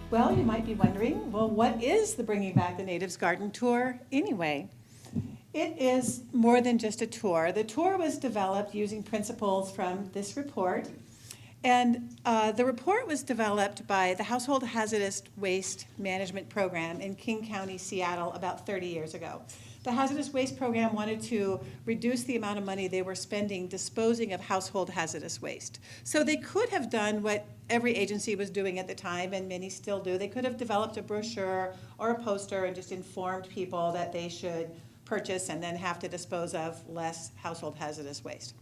Well, you might be wondering, well, what is the Bringing Back the Natives Garden Tour anyway? It is more than just a tour. The tour was developed using principles from this report. And the report was developed by the Household Hazardous Waste Management Program in King County, Seattle, about 30 years ago. The hazardous waste program wanted to reduce the amount of money they were spending disposing of household hazardous waste. So they could have done what every agency was doing at the time, and many still do. They could have developed a brochure or a poster and just informed people that they should purchase and then have to dispose of less household hazardous waste.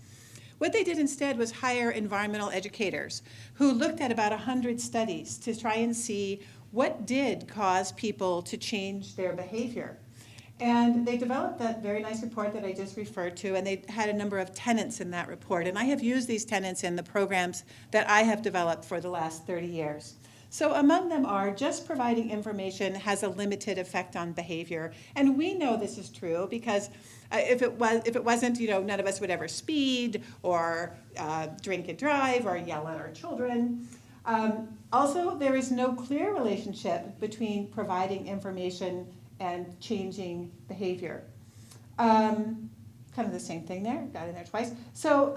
What they did instead was hire environmental educators who looked at about 100 studies to try and see what did cause people to change their behavior. And they developed that very nice report that I just referred to, and they had a number of tenets in that report. And I have used these tenets in the programs that I have developed for the last 30 years. So among them are just providing information has a limited effect on behavior. And we know this is true because if it wasn't, none of us would ever speed or drink and drive or yell at our children. Also, there is no clear relationship between providing information and changing behavior. Kind of the same thing there, got in there twice. So,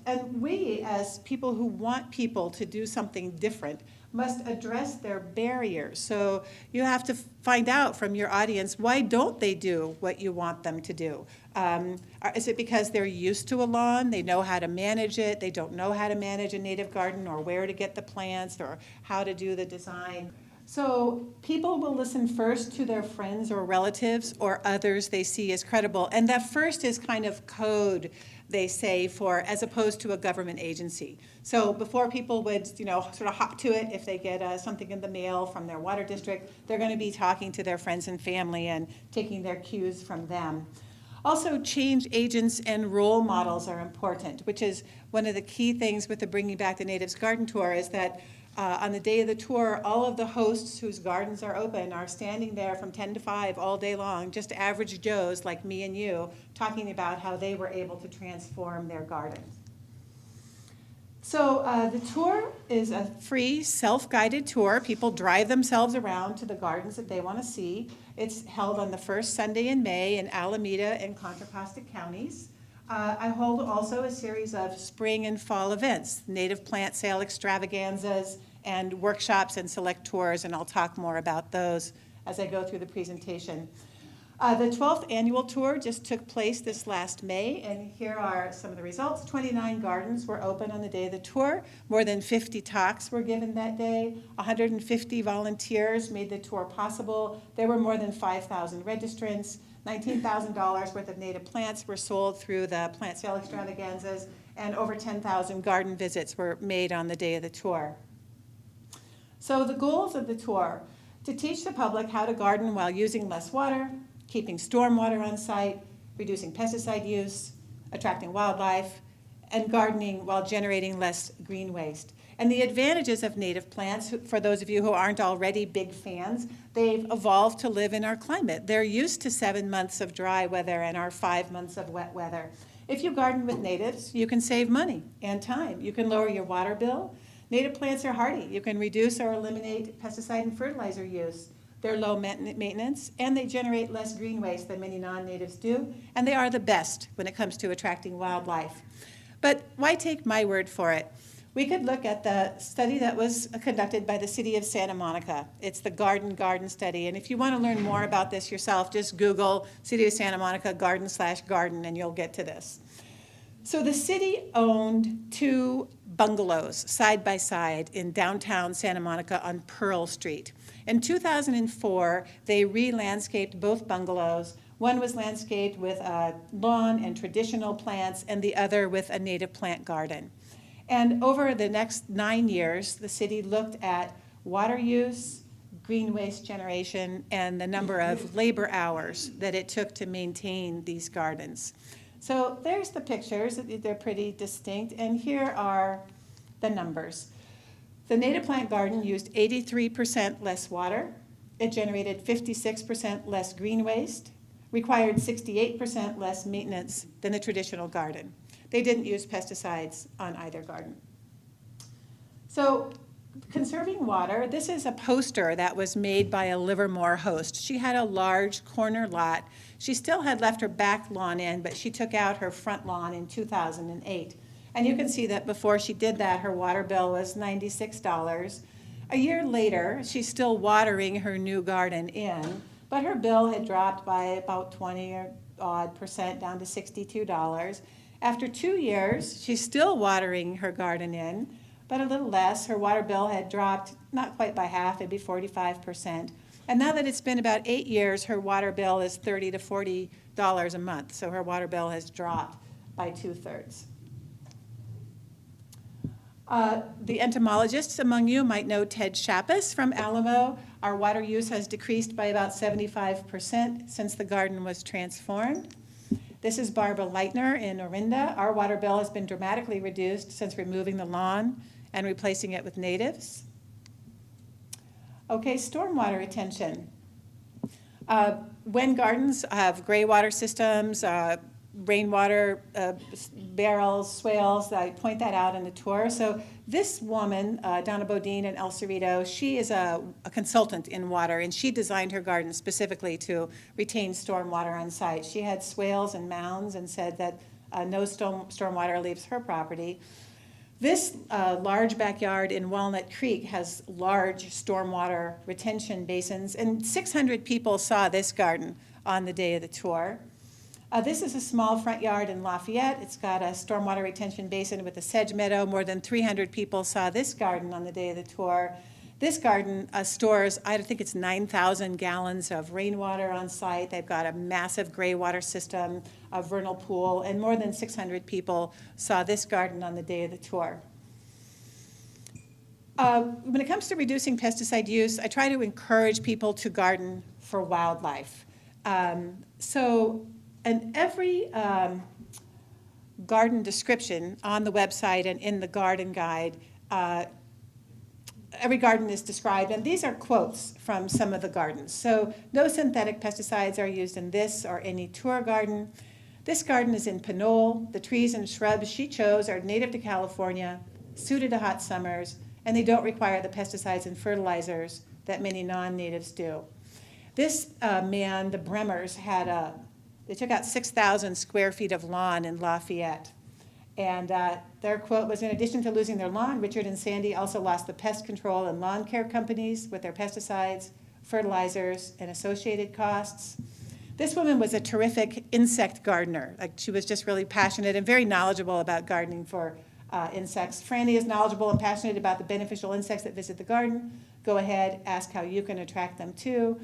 and we as people who want people to do something different must address their barriers. So you have to find out from your audience, why don't they do what you want them to do? Is it because they're used to a lawn, they know how to manage it, they don't know how to manage a native garden or where to get the plants or how to do the design? So people will listen first to their friends or relatives or others they see as credible. And that first is kind of code, they say, for as opposed to a government agency. So before people would, sort of hop to it if they get something in the mail from their water district, they're going to be talking to their friends and family and taking their cues from them. Also, change agents and role models are important, which is one of the key things with the Bringing Back the Natives Garden Tour is that on the day of the tour, all of the hosts whose gardens are open are standing there from 10 to 5 all day long, just average Joes like me and you, talking about how they were able to transform their gardens. So the tour is a free, self-guided tour. People drive themselves around to the gardens that they want to see. It's held on the first Sunday in May in Alameda and Contra Costa counties. I hold also a series of spring and fall events, native plant sale extravaganzas, and workshops and select tours, and I'll talk more about those as I go through the presentation. The 12th annual tour just took place this last May, and here are some of the results. 29 gardens were open on the day of the tour. More than 50 talks were given that day. 150 volunteers made the tour possible. There were more than 5,000 registrants. $19,000 worth of native plants were sold through the plant sale extravaganzas, and over 10,000 garden visits were made on the day of the tour. So the goals of the tour: to teach the public how to garden while using less water, keeping stormwater on site, reducing pesticide use, attracting wildlife, and gardening while generating less green waste. And the advantages of native plants, for those of you who aren't already big fans, they've evolved to live in our climate. They're used to 7 months of dry weather and our 5 months of wet weather. If you garden with natives, you can save money and time. You can lower your water bill. Native plants are hardy. You can reduce or eliminate pesticide and fertilizer use. They're low maintenance, and they generate less green waste than many non-natives do, and they are the best when it comes to attracting wildlife. But why take my word for it? We could look at the study that was conducted by the city of Santa Monica. It's the Garden Study, and if you want to learn more about this yourself, just Google City of Santa Monica garden/garden, and you'll get to this. So the city owned 2 bungalows side by side in downtown Santa Monica on Pearl Street. In 2004, they re-landscaped both bungalows. One was landscaped with a lawn and traditional plants, and the other with a native plant garden. And over the next 9 years, the city looked at water use, green waste generation, and the number of labor hours that it took to maintain these gardens. So there's the pictures. They're pretty distinct, and here are the numbers. The native plant garden used 83% less water. It generated 56% less green waste, required 68% less maintenance than the traditional garden. They didn't use pesticides on either garden. So Conserving Water, this is a poster that was made by a Livermore host. She had a large corner lot. She still had left her back lawn in, but she took out her front lawn in 2008. And you can see that before she did that, her water bill was $96. A year later, she's still watering her new garden in, but her bill had dropped by about 20 or odd percent down to $62. After 2 years, she's still watering her garden in, but a little less. Her water bill had dropped not quite by half, maybe 45%. And now that it's been about 8 years, her water bill is $30 to $40 a month. So her water bill has dropped by 2/3. The entomologists among you might know Ted Shappas from Alamo. Our water use has decreased by about 75% since the garden was transformed. This is Barbara Leitner in Orinda. Our water bill has been dramatically reduced since removing the lawn and replacing it with natives. Okay, stormwater retention. When gardens have gray water systems, rainwater barrels, swales, I point that out in the tour. So this woman, Donna Bodine in El Cerrito, she is a consultant in water, and she designed her garden specifically to retain stormwater on site. She had swales and mounds and said that no stormwater leaves her property. This large backyard in Walnut Creek has large stormwater retention basins, and 600 people saw this garden on the day of the tour. This is a small front yard in Lafayette. It's got a stormwater retention basin with a sedge meadow. More than 300 people saw this garden on the day of the tour. This garden stores, I think it's 9,000 gallons of rainwater on site. They've got a massive gray water system, a vernal pool, and more than 600 people saw this garden on the day of the tour. When it comes to reducing pesticide use, I try to encourage people to garden for wildlife. And every garden description on the website and in the garden guide, every garden is described, and these are quotes from some of the gardens. So no synthetic pesticides are used in this or any tour garden. This garden is in Pinole. The trees and shrubs she chose are native to California, suited to hot summers, and they don't require the pesticides and fertilizers that many non-natives do. This man, the Bremers, they took out 6,000 square feet of lawn in Lafayette. And their quote was, in addition to losing their lawn, Richard and Sandy also lost the pest control and lawn care companies with their pesticides, fertilizers, and associated costs. This woman was a terrific insect gardener. She was just really passionate and very knowledgeable about gardening for insects. Franny is knowledgeable and passionate about the beneficial insects that visit the garden. Go ahead, ask how you can attract them too.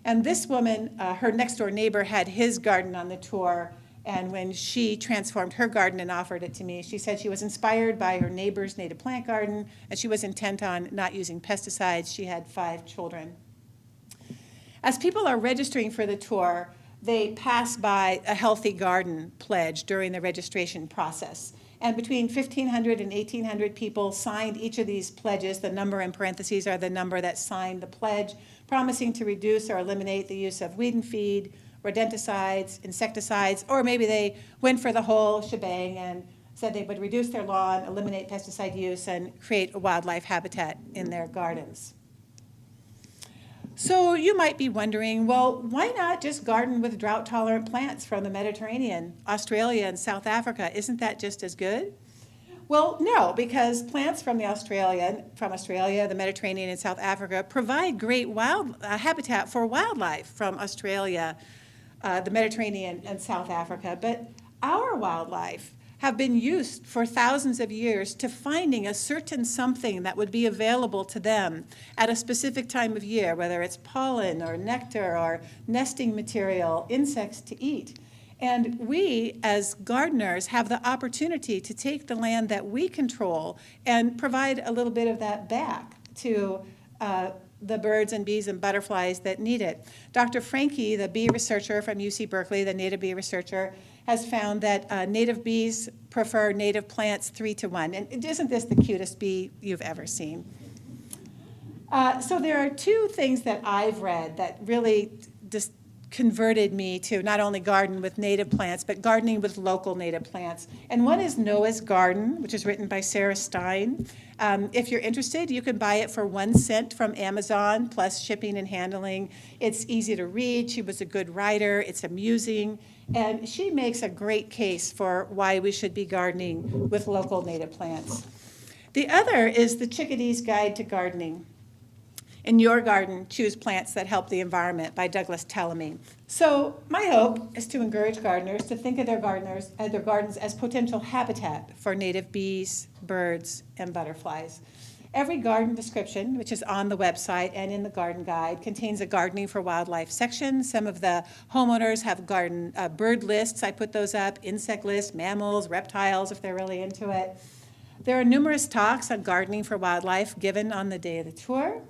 And this woman, her next door neighbor, had his garden on the tour, and when she transformed her garden and offered it to me, she said she was inspired by her neighbor's native plant garden, and she was intent on not using pesticides. She had 5 children. As people are registering for the tour, they pass by a healthy garden pledge during the registration process. And between 1,500 and 1,800 people signed each of these pledges. The number in parentheses are the number that signed the pledge, promising to reduce or eliminate the use of weed and feed, rodenticides, insecticides, or maybe they went for the whole shebang and said they would reduce their lawn, eliminate pesticide use, and create a wildlife habitat in their gardens. So you might be wondering, well, why not just garden with drought-tolerant plants from the Mediterranean, Australia, and South Africa? Isn't that just as good? Well, no, because plants from Australia, the Mediterranean, and South Africa provide great habitat for wildlife from Australia, the Mediterranean, and South Africa. But our wildlife have been used for thousands of years to finding a certain something that would be available to them at a specific time of year, whether it's pollen or nectar or nesting material, insects to eat. And we, as gardeners, have the opportunity to take the land that we control and provide a little bit of that back to the birds and bees and butterflies that need it. Dr. Franke, the bee researcher from UC Berkeley, the native bee researcher, has found that native bees prefer native plants 3-to-1. And isn't this the cutest bee you've ever seen? So there are 2 things that I've read that really just converted me to not only garden with native plants, but gardening with local native plants. And one is Noah's Garden, which is written by Sarah Stein. If you're interested, you can buy it for 1 cent from Amazon, plus shipping and handling. It's easy to read. She was a good writer. It's amusing. And she makes a great case for why we should be gardening with local native plants. The other is the Chickadees Guide to Gardening. In Your Garden, Choose Plants That Help the Environment by Douglas Tallamy. So my hope is to encourage gardeners to think of their gardens as potential habitat for native bees, birds, and butterflies. Every garden description, which is on the website and in the garden guide, contains a gardening for wildlife section. Some of the homeowners have garden bird lists. I put those up, insect lists, mammals, reptiles, if they're really into it. There are numerous talks on gardening for wildlife given on the day of the tour.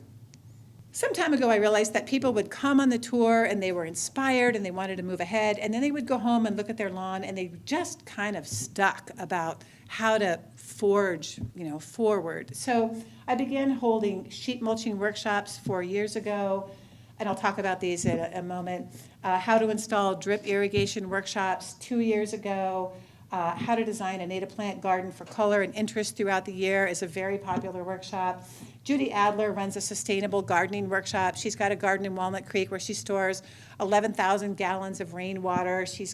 Some time ago, I realized that people would come on the tour and they were inspired and they wanted to move ahead, and then they would go home and look at their lawn and they just kind of stuck about how to forge, forward. So I began holding sheet mulching workshops 4 years ago, and I'll talk about these in a moment. How to install drip irrigation workshops 2 years ago. How to design a native plant garden for color and interest throughout the year is a very popular workshop. Judy Adler runs a sustainable gardening workshop. She's got a garden in Walnut Creek where she stores 11,000 gallons of rainwater. She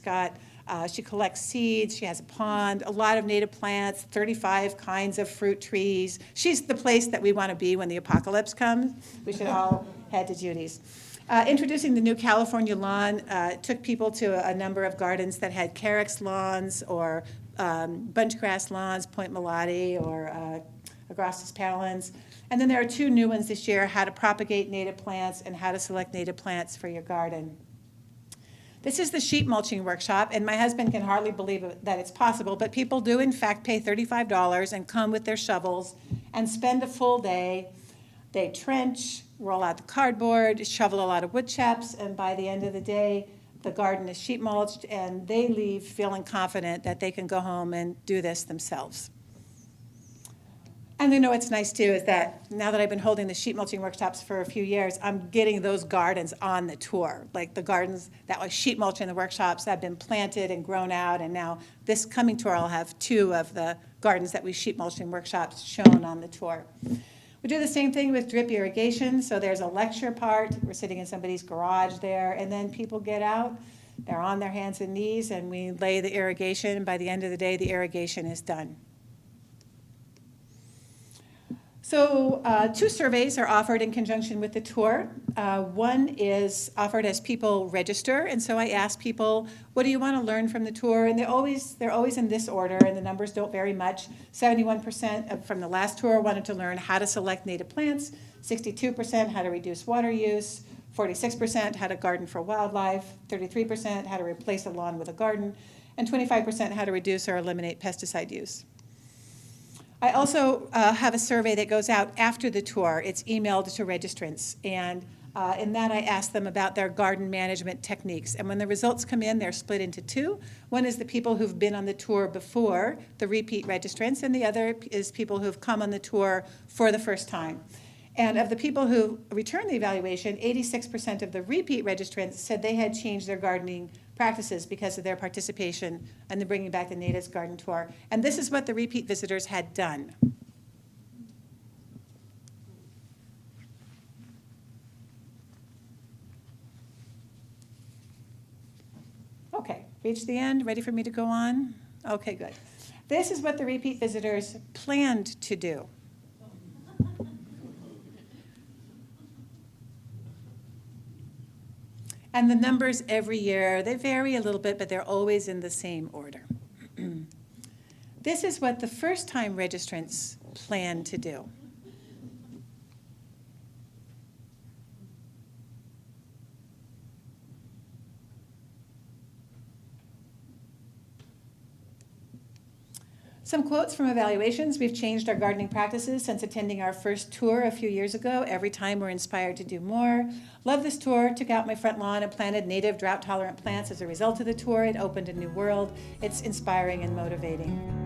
collects seeds. She has a pond, a lot of native plants, 35 kinds of fruit trees. She's the place that we want to be when the apocalypse comes. We should all head to Judy's. Introducing the new California lawn took people to a number of gardens that had carex lawns or bunchgrass lawns, Point Melati or Agrostis palens. And then there are 2 new ones this year, how to propagate native plants and how to select native plants for your garden. This is the sheet mulching workshop, and my husband can hardly believe that it's possible, but people do in fact pay $35 and come with their shovels and spend a full day. They trench, roll out the cardboard, shovel a lot of wood chips, and by the end of the day, the garden is sheet mulched, and they leave feeling confident that they can go home and do this themselves. And what's nice too is that now that I've been holding the sheet mulching workshops for a few years, I'm getting those gardens on the tour. Like the gardens that was sheet mulch in the workshops have been planted and grown out, and now this coming tour I'll have 2 of the gardens that we sheet mulched in workshops shown on the tour. We do the same thing with drip irrigation. So there's a lecture part. We're sitting in somebody's garage there, and then people get out. They're on their hands and knees, and we lay the irrigation. By the end of the day, the irrigation is done. So 2 surveys are offered in conjunction with the tour. One is offered as people register, and so I ask people, what do you want to learn from the tour? And they're always in this order, and the numbers don't vary much. 71% from the last tour wanted to learn how to select native plants, 62% how to reduce water use, 46% how to garden for wildlife, 33% how to replace a lawn with a garden, and 25% how to reduce or eliminate pesticide use. I also have a survey that goes out after the tour. It's emailed to registrants, and in that I ask them about their garden management techniques. And when the results come in, they're split into 2. One is the people who've been on the tour before, the repeat registrants, and the other is people who've come on the tour for the first time. And of the people who returned the evaluation, 86% of the repeat registrants said they had changed their gardening practices because of their participation in the Bringing Back the Natives Garden Tour. And this is what the repeat visitors had done. Okay, reached the end, ready for me to go on? Okay, good. This is what the repeat visitors planned to do. And the numbers every year, they vary a little bit, but they're always in the same order. This is what the first-time registrants plan to do. Some quotes from evaluations. We've changed our gardening practices since attending our first tour a few years ago. Every time we're inspired to do more. Love this tour. Took out my front lawn and planted native drought-tolerant plants as a result of the tour. It opened a new world. It's inspiring and motivating.